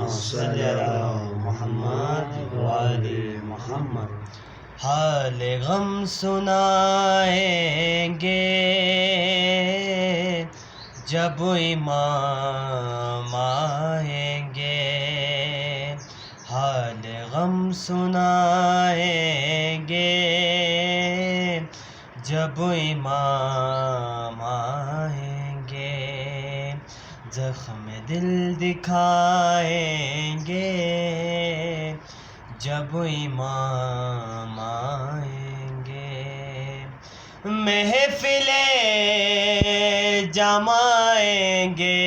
صل علی محمد وآل محمد۔ حال غم سنائیں گے جب امام آئیں گے، حال غم سنائیں گے جب امام آئیں گے، زخم دل دکھائیں گے جب امام آئیں گے، محفل جمائیں گے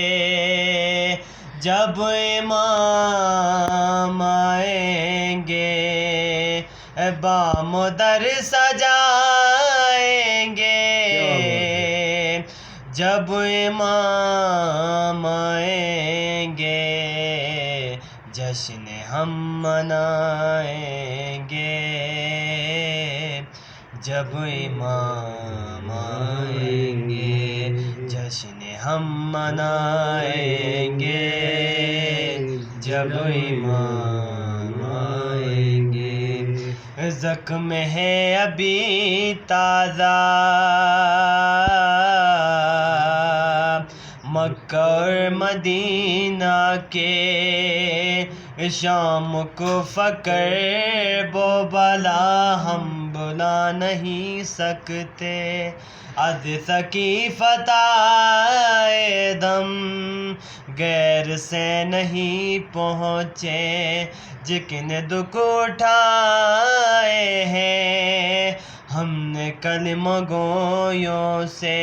جب امام آئیں گے، بام و در سجائیں گے جب امام آئیں گے، جشن ہم منائیں گے جب امام آئیں گے، جشن ہم منائیں گے جب امام آئیں گے، زخم ہے ابھی تازہ مکہ اور مدینہ کے، شام کو فقر و بلا ہم بلا نہیں سکتے، از سقیفۃ دم غیر سے نہیں پہنچے، جتنے دکھ اٹھائے ہیں ہم نے کلمہ گویوں سے،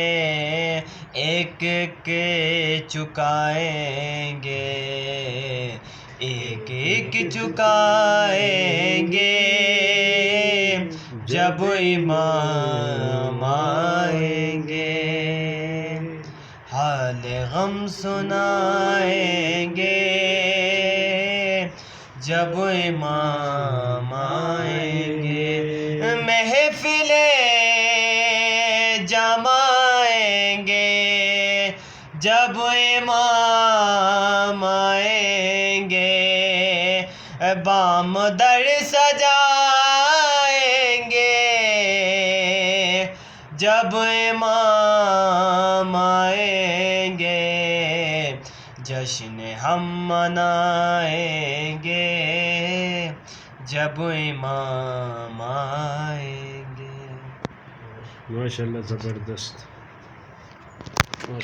ایک ایک چکائیں گے، ایک ایک چکائیں گے جب امام آئیں گے، حال غم سنائیں گے جب امام آئیں گے، محفل جمائیں گے جب امام آئیں گے، بام در سجائیں گے جب امام آئیں گے، جشن ہم منائیں گے جب امام آئیں گے۔ ماشاءاللہ، زبردست۔